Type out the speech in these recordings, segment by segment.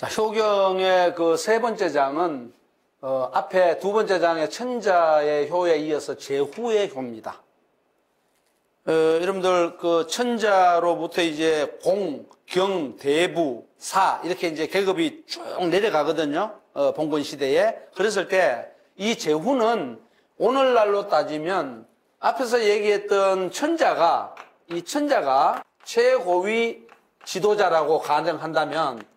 자, 효경의 그 세 번째 장은 앞에 두 번째 장의 천자의 효에 이어서 제후의 효입니다. 여러분들 그 천자로부터 이제 공, 경, 대부, 사 이렇게 이제 계급이 쭉 내려가거든요. 봉건 시대에. 그랬을 때 이 제후는 오늘날로 따지면 앞에서 얘기했던 천자가 이 천자가 최고위 지도자라고 가정한다면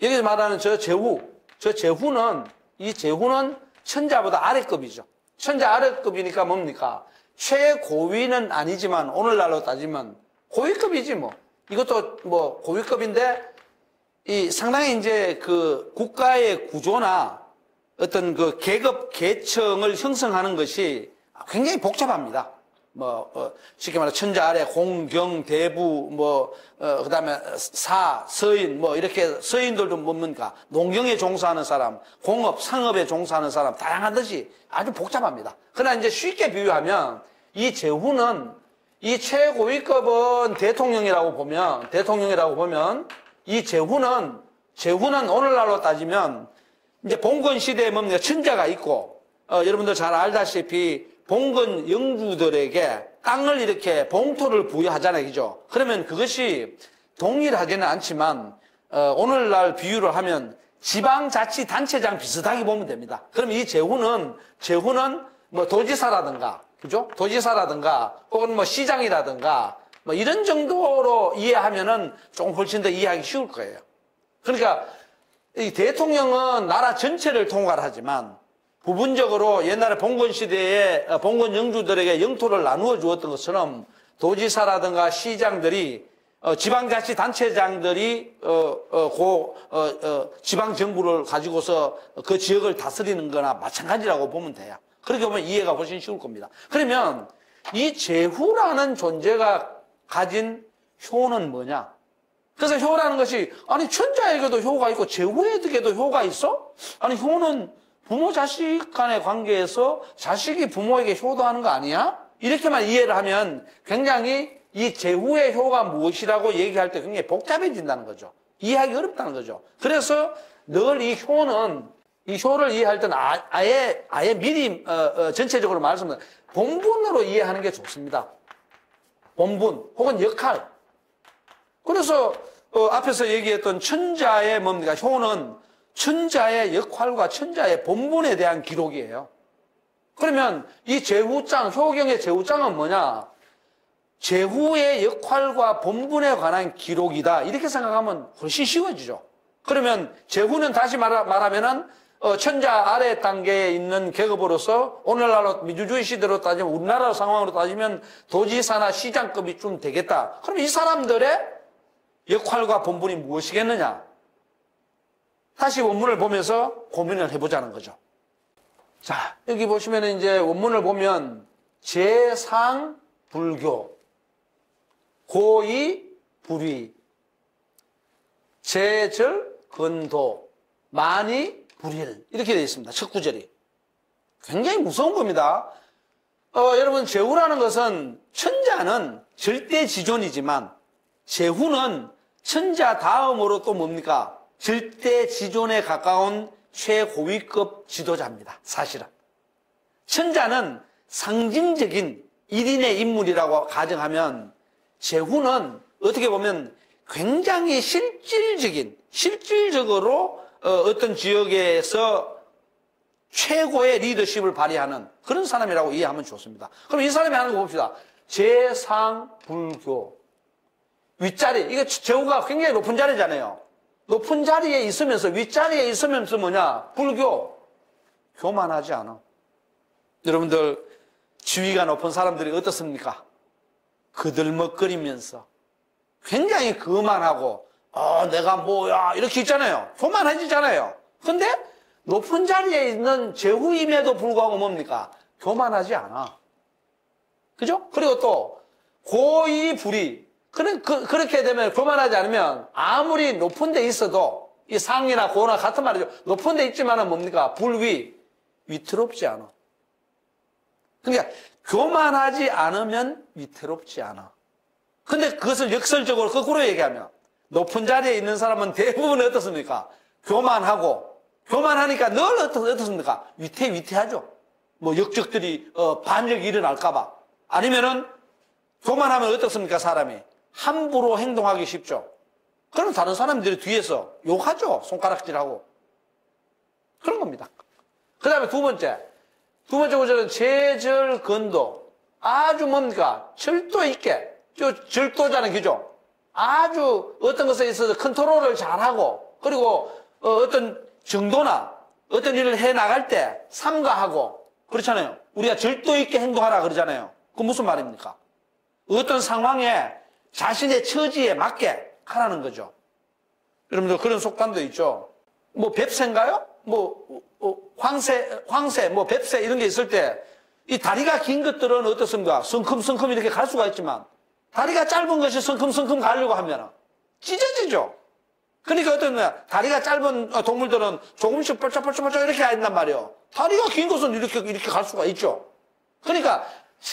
여기서 말하는 저 제후는 이 제후는 천자보다 아래급이죠. 천자 아래급이니까 뭡니까? 최고위는 아니지만 오늘날로 따지면 고위급이지 뭐. 이것도 뭐 고위급인데 이 상당히 이제 그 국가의 구조나 어떤 그 계급 계층을 형성하는 것이 굉장히 복잡합니다. 쉽게 말해 천자 아래 공경 대부 그다음에 사 서인 이렇게 서인들도 뭡니까? 농경에 종사하는 사람, 공업 상업에 종사하는 사람 다양하듯이 아주 복잡합니다. 그러나 이제 쉽게 비유하면 이 제후는 이 최고위급은 대통령이라고 보면 이 제후는 오늘날로 따지면 이제 봉건 시대에 뭡니까? 천자가 있고 여러분들 잘 알다시피 봉건 영주들에게 땅을 이렇게 봉토를 부여하잖아요. 그죠? 그러면 그것이 동일하지는 않지만, 오늘날 비유를 하면 지방자치단체장 비슷하게 보면 됩니다. 그럼 이 제후는 뭐 도지사라든가, 그죠? 도지사라든가, 혹은 뭐 시장이라든가, 뭐 이런 정도로 이해하면은 조금 훨씬 더 이해하기 쉬울 거예요. 그러니까 이 대통령은 나라 전체를 통괄하지만, 부분적으로 옛날에 봉건 시대에 봉건 영주들에게 영토를 나누어 주었던 것처럼 도지사라든가 시장들이 지방자치단체장들이 지방정부를 가지고서 그 지역을 다스리는 거나 마찬가지라고 보면 돼요. 그렇게 보면 이해가 훨씬 쉬울 겁니다. 그러면 이 제후라는 존재가 가진 효는 뭐냐? 그래서 효라는 것이 아니 천자에게도 효가 있고 제후에게도 효가 있어? 아니 효는 부모 자식 간의 관계에서 자식이 부모에게 효도하는 거 아니야? 이렇게만 이해를 하면 굉장히 이 제후의 효가 무엇이라고 얘기할 때 굉장히 복잡해진다는 거죠. 이해하기 어렵다는 거죠. 그래서 늘 이 효를 이해할 때는 아예 미리 전체적으로 말씀드리면 본분으로 이해하는 게 좋습니다. 본분 혹은 역할. 그래서 앞에서 얘기했던 천자의 뭡니까? 효는 천자의 역할과 천자의 본분에 대한 기록이에요. 그러면 이 제후장, 효경의 제후장은 뭐냐? 제후의 역할과 본분에 관한 기록이다. 이렇게 생각하면 훨씬 쉬워지죠. 그러면 제후는 다시 말하면은 천자 아래 단계에 있는 계급으로서 오늘날로 민주주의 시대로 따지면 우리나라 상황으로 따지면 도지사나 시장급이 좀 되겠다. 그럼 이 사람들의 역할과 본분이 무엇이겠느냐? 다시 원문을 보면서 고민을 해보자는 거죠. 자, 여기 보시면 이제 원문을 보면 제상불교, 고의불의, 제절근도, 만이불일 이렇게 되어 있습니다. 첫 구절이. 굉장히 무서운 겁니다. 여러분 제후라는 것은 천자는 절대지존이지만 제후는 천자 다음으로 또 뭡니까? 절대지존에 가까운 최고위급 지도자입니다. 사실은. 천자는 상징적인 일인의 인물이라고 가정하면 제후는 어떻게 보면 굉장히 실질적으로 어떤 지역에서 최고의 리더십을 발휘하는 그런 사람이라고 이해하면 좋습니다. 그럼 이 사람이 하는 거 봅시다. 제상불교. 윗자리. 이게 제후가 굉장히 높은 자리잖아요. 높은 자리에 있으면서 윗자리에 있으면서 뭐냐? 불교. 교만하지 않아. 여러분들 지위가 높은 사람들이 어떻습니까? 그들먹거리면서 굉장히 거만하고 내가 뭐야 이렇게 있잖아요. 교만해지잖아요. 근데 높은 자리에 있는 제후임에도 불구하고 뭡니까? 교만하지 않아. 그죠? 그리고 또 고의불의. 그렇게 되면 교만하지 않으면 아무리 높은 데 있어도 이 상이나 고나 같은 말이죠. 높은 데 있지만은 뭡니까? 위태롭지 않아. 그러니까 교만하지 않으면 위태롭지 않아. 근데 그것을 역설적으로 거꾸로 얘기하면 높은 자리에 있는 사람은 대부분 어떻습니까? 교만하고, 교만하니까 늘 어떻습니까? 위태위태하죠. 뭐 역적들이, 반역이 일어날까봐. 아니면은, 교만하면 어떻습니까, 사람이? 함부로 행동하기 쉽죠. 그럼 다른 사람들이 뒤에서 욕하죠. 손가락질하고. 그런 겁니다. 그 다음에 두 번째 구절은 제절건도. 아주 뭡니까? 절도 있게. 절도자는 기죠. 아주 어떤 것에 있어서 컨트롤을 잘하고, 그리고 어떤 정도나 어떤 일을 해 나갈 때 삼가하고, 그렇잖아요. 우리가 절도 있게 행동하라 그러잖아요. 그 무슨 말입니까? 어떤 상황에 자신의 처지에 맞게 하라는 거죠. 여러분들 그런 속담도 있죠. 뭐 뱁새인가요? 뭐 황새, 뭐 뱁새 이런 게 있을 때 이 다리가 긴 것들은 어떻습니까? 성큼성큼 이렇게 갈 수가 있지만 다리가 짧은 것이 성큼성큼 가려고 하면 찢어지죠. 그러니까 어떤 다리가 짧은 동물들은 조금씩 뻘짝뻘짝뻘짝 이렇게 한단 말이에요. 다리가 긴 것은 이렇게 갈 수가 있죠. 그러니까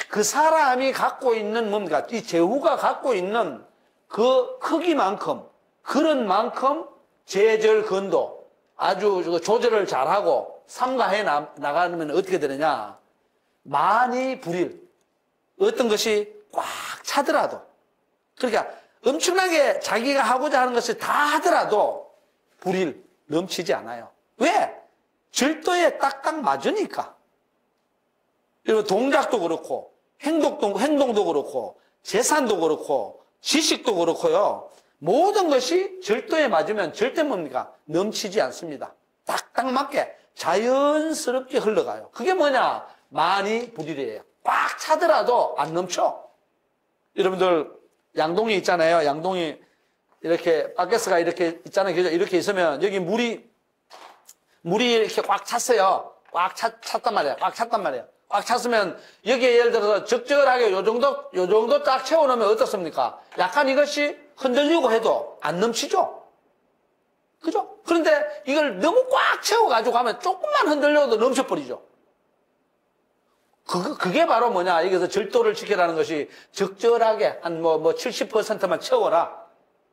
그 사람이 갖고 있는 뭡니까? 이 제후가 갖고 있는 그 크기만큼, 그런 만큼 제절건도 아주 조절을 잘하고 삼가해 나가면 어떻게 되느냐? 많이 불일. 어떤 것이 꽉 차더라도. 그러니까 엄청나게 자기가 하고자 하는 것을 다 하더라도 불일, 넘치지 않아요. 왜? 절도에 딱딱 맞으니까. 이런 동작도 그렇고, 행동도 그렇고, 재산도 그렇고, 지식도 그렇고요. 모든 것이 절도에 맞으면 절대 뭡니까? 넘치지 않습니다. 딱딱 맞게 자연스럽게 흘러가요. 그게 뭐냐? 많이 불일이에요. 꽉 차더라도 안 넘쳐. 여러분들 양동이 있잖아요. 양동이 이렇게 바켓스가 이렇게 있잖아요. 이렇게 있으면 여기 물이 이렇게 꽉 찼어요. 꽉 찼단 말이에요. 꽉 찼단 말이에요. 꽉 찼으면 여기에 예를 들어서 적절하게 요 정도 딱 채워놓으면 어떻습니까? 약간 이것이 흔들리고 해도 안 넘치죠? 그죠? 그런데 이걸 너무 꽉 채워가지고 하면 조금만 흔들려도 넘쳐버리죠? 그게 바로 뭐냐? 여기서 절도를 지키라는 것이 적절하게 한 70%만 채워라.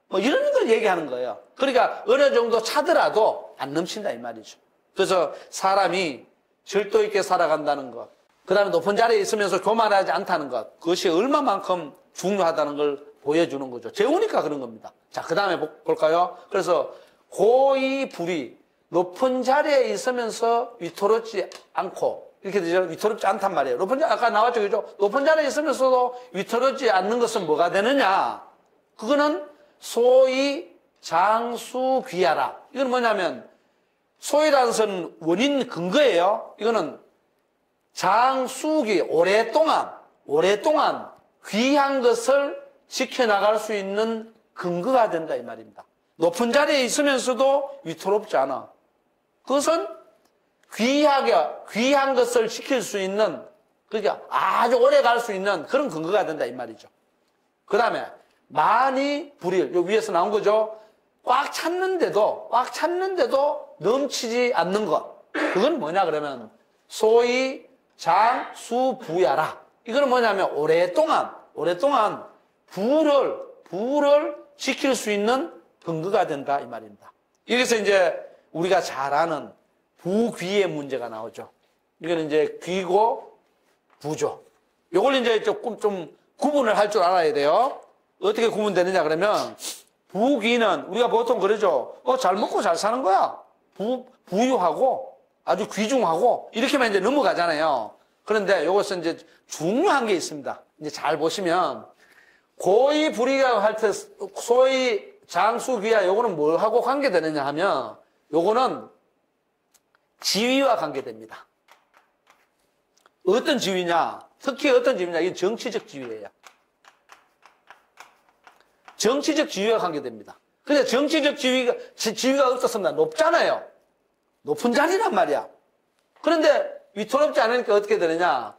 뭐 이런 걸 얘기하는 거예요. 그러니까 어느 정도 차더라도 안 넘친다 이 말이죠. 그래서 사람이 절도 있게 살아간다는 것, 그 다음에 높은 자리에 있으면서 교만하지 않다는 것, 그것이 얼마만큼 중요하다는 걸 보여주는 거죠. 재우니까 그런 겁니다. 자, 그 다음에 볼까요? 그래서 고의불이, 높은 자리에 있으면서 위태롭지 않고, 이렇게 되죠. 위태롭지 않단 말이에요. 아까 나왔죠. 그죠? 높은 자리에 있으면서도 위태롭지 않는 것은 뭐가 되느냐? 그거는 소위 장수귀하라. 이건 뭐냐면, 소위라는 것은 원인 근거예요. 이거는 장수기, 오랫동안 귀한 것을 지켜나갈 수 있는 근거가 된다 이 말입니다. 높은 자리에 있으면서도 위태롭지 않아. 그것은 귀한 것을 지킬 수 있는, 그러니까 아주 오래 갈 수 있는 그런 근거가 된다 이 말이죠. 그 다음에 많이 불일, 요 위에서 나온 거죠. 꽉 찼는데도 넘치지 않는 것. 그건 뭐냐 그러면 소위 장수부야라. 이거는 뭐냐면 오랫동안 부를 지킬 수 있는 근거가 된다 이 말입니다. 여기서 이제 우리가 잘 아는 부귀의 문제가 나오죠. 이거는 이제 귀고 부죠. 요걸 이제 조금 좀 구분을 할 줄 알아야 돼요. 어떻게 구분되느냐 그러면 부귀는 우리가 보통 그러죠. 잘 먹고 잘 사는 거야. 부유하고 아주 귀중하고 이렇게만 이제 넘어가잖아요. 그런데 이것은 이제 중요한 게 있습니다. 이제 잘 보시면 고의 불이가 할 때 소위 장수귀하 요거는 뭐하고 관계되느냐 하면 요거는 지위와 관계됩니다. 어떤 지위냐? 특히 어떤 지위냐? 이게 정치적 지위예요. 정치적 지위와 관계됩니다. 근데 정치적 지위가 없었습니다. 높잖아요. 높은 자리란 말이야. 그런데 위태롭지 않으니까 어떻게 되느냐?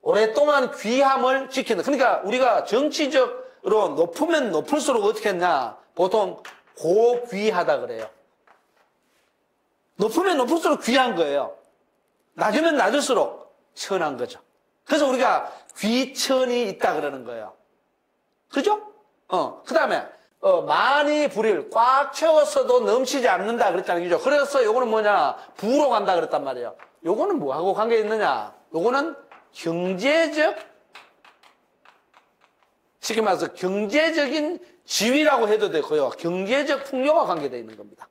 오랫동안 귀함을 지킨다. 그러니까 우리가 정치적으로 높으면 높을수록 어떻게 했냐? 보통 고귀하다 그래요. 높으면 높을수록 귀한 거예요. 낮으면 낮을수록 천한 거죠. 그래서 우리가 귀천이 있다 그러는 거예요. 그죠? 그 다음에, 많이 부릴, 꽉 채웠어도 넘치지 않는다 그랬잖아요. 그죠? 그래서 요거는 뭐냐? 부로 간다 그랬단 말이에요. 요거는 뭐하고 관계 있느냐? 요거는 경제적, 쉽게 말해서 경제적인 지위라고 해도 되고요. 경제적 풍요와 관계되어 있는 겁니다.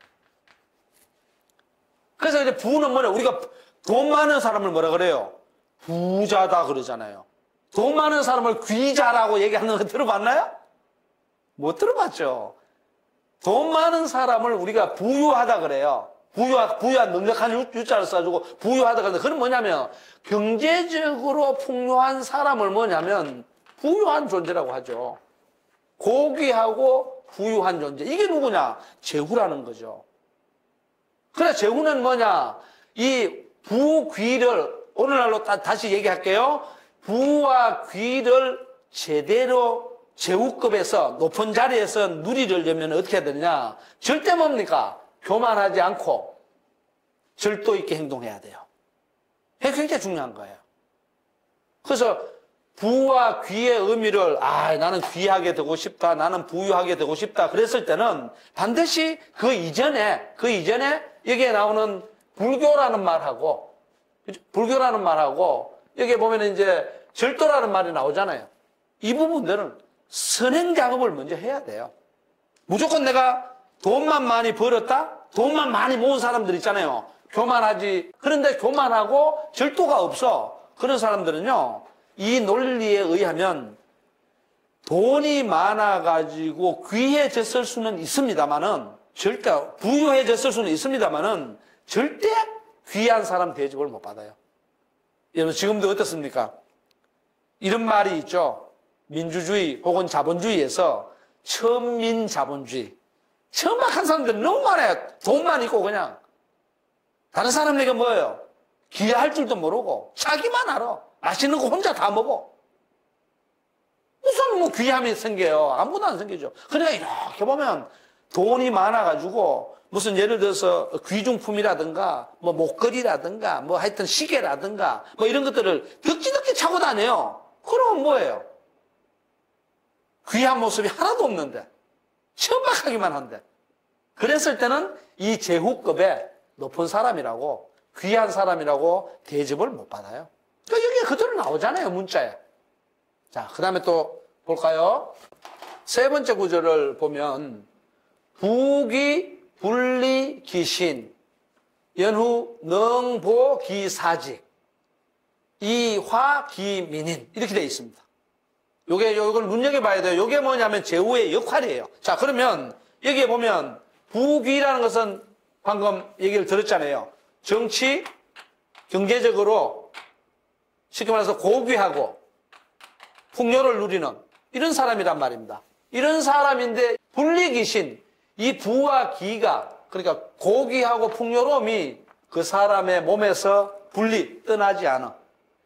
그래서 이제 부는 뭐냐? 우리가 돈 많은 사람을 뭐라 그래요? 부자다 그러잖아요. 돈 많은 사람을 귀자라고 얘기하는 거 들어봤나요? 못 들어봤죠. 돈 많은 사람을 우리가 부유하다 그래요. 부유한 넉넉한 유자를 써주고 부유하다 그러는데 그건 뭐냐면 경제적으로 풍요한 사람을 뭐냐면 부유한 존재라고 하죠. 고귀하고 부유한 존재. 이게 누구냐? 제후라는 거죠. 그래, 제후는 뭐냐? 이 부귀를, 오늘날로 다시 얘기할게요. 부와 귀를 제대로 제후급에서 높은 자리에서 누리려면 어떻게 해야 되느냐? 절대 뭡니까? 교만하지 않고 절도 있게 행동해야 돼요. 이게 굉장히 중요한 거예요. 그래서 부와 귀의 의미를 나는 귀하게 되고 싶다. 나는 부유하게 되고 싶다. 그랬을 때는 반드시 그 이전에 여기에 나오는 불교라는 말하고 여기에 보면 이제 절도라는 말이 나오잖아요. 이 부분들은 선행 작업을 먼저 해야 돼요. 무조건 내가 돈만 많이 벌었다? 돈만 많이 모은 사람들 있잖아요. 교만하지. 그런데 교만하고 절도가 없어. 그런 사람들은요, 이 논리에 의하면 돈이 많아가지고 귀해졌을 수는 있습니다만은, 절대, 부유해졌을 수는 있습니다만은, 절대 귀한 사람 대접을 못 받아요. 여러분, 지금도 어떻습니까? 이런 말이 있죠. 민주주의 혹은 자본주의에서 천민자본주의. 천박한 사람들 너무 많아요. 돈만 있고 그냥. 다른 사람에게 뭐예요? 기여할 줄도 모르고 자기만 알아. 맛있는 거 혼자 다 먹어. 무슨 귀함이 생겨요? 아무것도 안 생기죠. 그러니까 이렇게 보면 돈이 많아가지고 무슨 예를 들어서 귀중품이라든가 뭐 목걸이라든가 뭐 하여튼 시계라든가 뭐 이런 것들을 덕지덕지 차고 다녀요. 그러면 뭐예요? 귀한 모습이 하나도 없는데 천박하기만 한데 그랬을 때는 이 제후급의 높은 사람이라고 귀한 사람이라고 대접을 못 받아요. 그러니까 여기에 그대로 나오잖아요, 문자에. 자, 그 다음에 또 볼까요? 세 번째 구절을 보면 부귀 불리 기신 연후 능보 기사직 이화 기민인 이렇게 되어 있습니다. 요걸 눈여겨봐야 돼요. 요게 뭐냐면 제후의 역할이에요. 자, 그러면 여기에 보면 부귀라는 것은 방금 얘기를 들었잖아요. 정치, 경제적으로 쉽게 말해서 고귀하고 풍요를 누리는 이런 사람이란 말입니다. 이런 사람인데 불리귀신, 이 부와 기가 그러니까 고귀하고 풍요로움이 그 사람의 몸에서 떠나지 않아.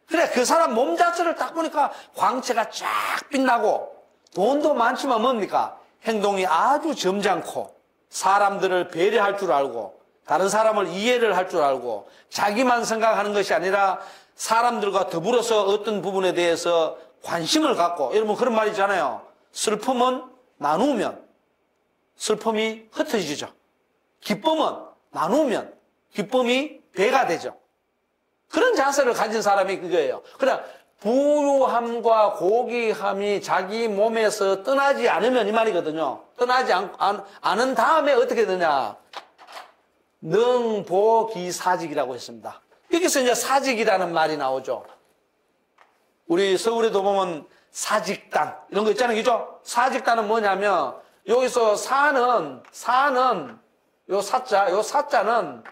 그래, 그 사람 몸 자체를 딱 보니까 광채가 쫙 빛나고 돈도 많지만 뭡니까? 행동이 아주 점잖고 사람들을 배려할 줄 알고 다른 사람을 이해를 할 줄 알고 자기만 생각하는 것이 아니라 사람들과 더불어서 어떤 부분에 대해서 관심을 갖고 여러분 그런 말 있잖아요. 슬픔은 나누면 슬픔이 흩어지죠. 기쁨은 나누면 기쁨이 배가 되죠. 그런 자세를 가진 사람이 그거예요. 그냥 부유함과 고귀함이 자기 몸에서 떠나지 않으면 이 말이거든요. 떠나지 않은 다음에 어떻게 되느냐. 능보기사직이라고 했습니다. 여기서 이제 사직이라는 말이 나오죠. 우리 서울에도 보면 사직단 이런 거 있잖아요. 그죠? 사직단은 뭐냐면 여기서 사는 요 사자는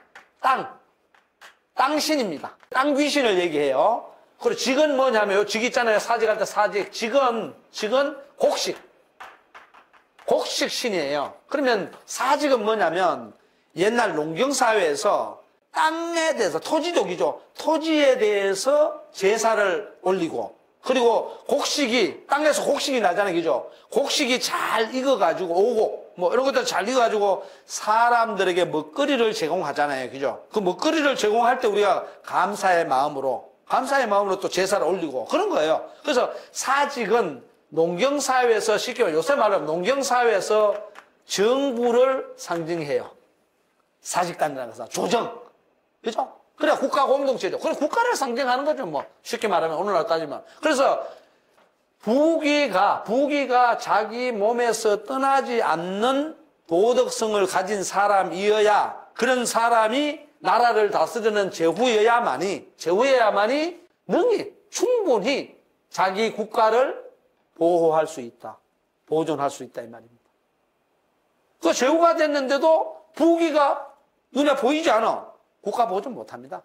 땅신입니다. 땅 귀신을 얘기해요. 그리고 직은 뭐냐면 요 직 있잖아요. 사직할 때 사직. 직은 곡식 신이에요. 그러면 사직은 뭐냐면 옛날 농경사회에서 땅에 대해서 토지족이죠. 토지에 대해서 제사를 올리고 그리고 땅에서 곡식이 나잖아요. 그죠? 곡식이 잘 익어가지고 오고 뭐 이런 것들 잘 익어가지고 사람들에게 먹거리를 제공하잖아요. 그죠? 그 먹거리를 제공할 때 우리가 감사의 마음으로 또 제사를 올리고 그런 거예요. 그래서 사직은 농경사회에서 쉽게 말하면 요새 말하면 농경사회에서 정부를 상징해요. 사직단이라는 것은 조정. 그죠? 그래 국가 공동체죠. 그래 국가를 상징하는 거죠. 뭐 쉽게 말하면 오늘날 따지면. 그래서 부귀가 자기 몸에서 떠나지 않는 도덕성을 가진 사람이어야 그런 사람이 나라를 다스리는 제후여야만이 능히 충분히 자기 국가를 보호할 수 있다. 보존할 수 있다 이 말입니다. 그 제후가 됐는데도 부귀가 눈에 보이지 않아. 국가 보존 못합니다.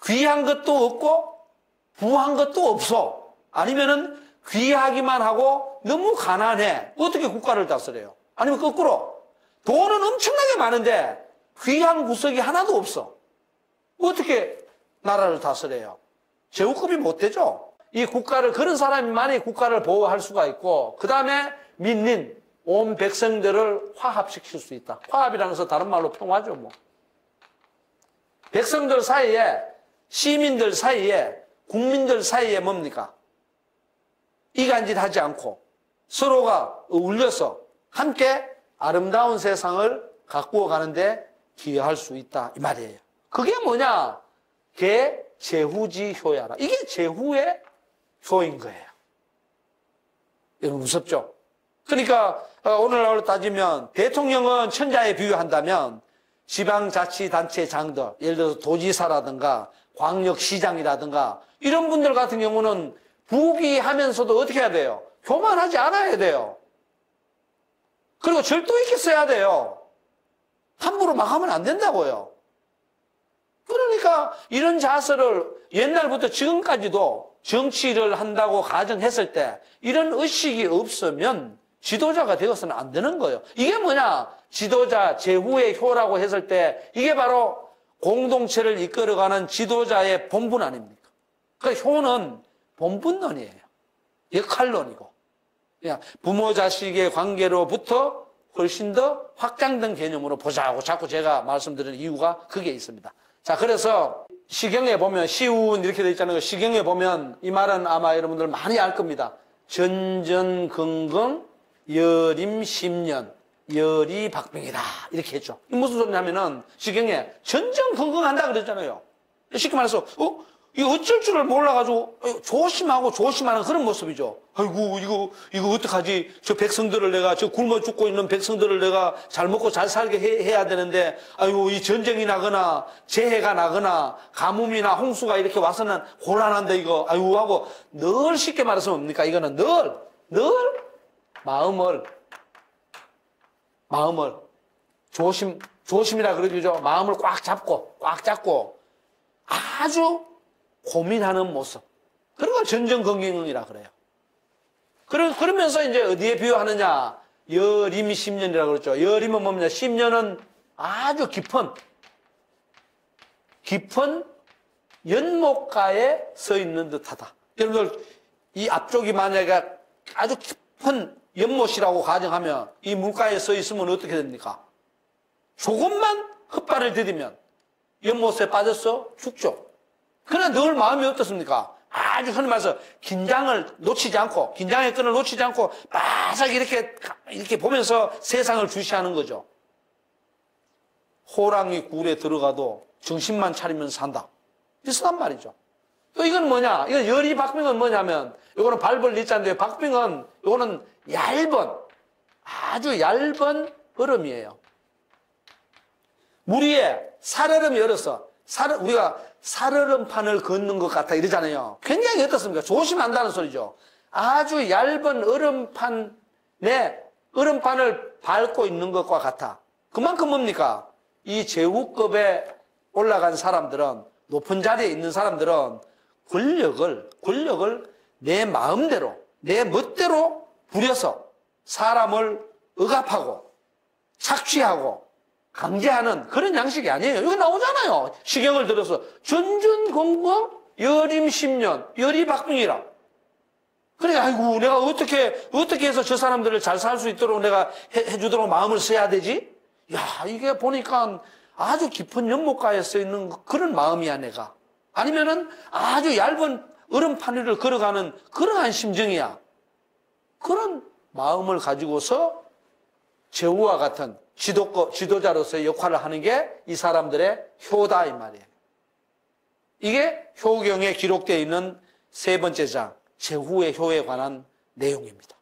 귀한 것도 없고 부한 것도 없어. 아니면은 귀하기만 하고 너무 가난해. 어떻게 국가를 다스려요? 아니면 거꾸로 돈은 엄청나게 많은데 귀한 구석이 하나도 없어. 어떻게 나라를 다스려요? 제후급이 못 되죠. 이 국가를 그런 사람만이 국가를 보호할 수가 있고 그 다음에 민린 온 백성들을 화합시킬 수 있다. 화합이라는 것은 다른 말로 평화죠. 뭐. 백성들 사이에 시민들 사이에 국민들 사이에 뭡니까? 이간질하지 않고 서로가 어울려서 함께 아름다운 세상을 가꾸어 가는데 기여할 수 있다 이 말이에요. 그게 뭐냐? 개 제후지 효야라. 이게 제후의 효인 거예요. 여러분 무섭죠? 그러니까 오늘날로 따지면 대통령은 천자에 비유한다면 지방자치단체장들 예를 들어서 도지사라든가 광역시장이라든가 이런 분들 같은 경우는 부귀하면서도 어떻게 해야 돼요? 교만하지 않아야 돼요. 그리고 절도 있게 써야 돼요. 함부로 막 하면 안 된다고요. 그러니까 이런 자세를 옛날부터 지금까지도 정치를 한다고 가정했을 때 이런 의식이 없으면 지도자가 되어서는 안 되는 거예요. 이게 뭐냐? 지도자 제후의 효라고 했을 때 이게 바로 공동체를 이끌어가는 지도자의 본분 아닙니까? 그 효는 본분론이에요. 역할론이고. 그냥 부모 자식의 관계로부터 훨씬 더 확장된 개념으로 보자고 자꾸 제가 말씀드리는 이유가 그게 있습니다. 자, 그래서 시경에 보면 시운 이렇게 되어 있잖아요. 시경에 보면 이 말은 아마 여러분들 많이 알 겁니다. 전전긍긍 여림 10년 여리박빙이다 이렇게 했죠. 무슨 소리냐면은 시경에 전전긍긍한다 그랬잖아요. 쉽게 말해서 이거 어쩔 줄을 몰라가지고 조심하고 조심하는 그런 모습이죠. 아이고 이거 어떡하지? 저 백성들을 내가 저 굶어 죽고 있는 백성들을 내가 잘 먹고 잘 살게 해야 되는데 아이고 이 전쟁이 나거나 재해가 나거나 가뭄이나 홍수가 이렇게 와서는 곤란한데 이거 아이고 하고 늘 쉽게 말해서 뭡니까? 이거는 늘 마음을 조심이라 그러죠. 마음을 꽉 잡고 아주 고민하는 모습. 그리고 전전긍긍이라 그래요. 그러면서 이제 어디에 비유하느냐? 여림 10년이라고 그랬죠. 여림은 뭡니까? 10년은 아주 깊은 연못가에 서 있는 듯하다. 여러분들, 이 앞쪽이 만약에 아주 깊은 연못이라고 가정하면 이 물가에 서 있으면 어떻게 됩니까? 조금만 헛발을 디디면 연못에 빠져서 죽죠. 그러나 늘 마음이 어떻습니까? 아주 흔히 말해서 긴장의 끈을 놓치지 않고 바싹 이렇게 보면서 세상을 주시하는 거죠. 호랑이 굴에 들어가도 정신만 차리면 산다. 비슷한 말이죠. 또 이건 뭐냐? 이건 여리박빙은 뭐냐면 이거는 발벌 리자인데 박빙은 이거는 아주 얇은 얼음이에요. 물 위에 살얼음이 얼어서 우리가 살얼음판을 걷는 것 같아 이러잖아요. 굉장히 어떻습니까? 조심한다는 소리죠. 아주 얇은 얼음판을 밟고 있는 것과 같아. 그만큼 뭡니까? 이 제후급에 올라간 사람들은 높은 자리에 있는 사람들은 권력을 내 마음대로 내 멋대로 부려서 사람을 억압하고 착취하고 강제하는 그런 양식이 아니에요. 여기 나오잖아요. 시경을 들어서 전전긍긍 여림 10년 여리박빙이라. 그래 아이고 내가 어떻게 해서 저 사람들을 잘 살 수 있도록 내가 해주도록 마음을 써야 되지? 야 이게 보니까 아주 깊은 연못가에 써 있는 그런 마음이야 내가. 아니면은 아주 얇은 얼음판 위를 걸어가는 그러한 심정이야. 그런 마음을 가지고서 제후와 같은 지도자로서의 역할을 하는 게 이 사람들의 효다 이 말이에요. 이게 효경에 기록되어 있는 세 번째 장, 제후의 효에 관한 내용입니다.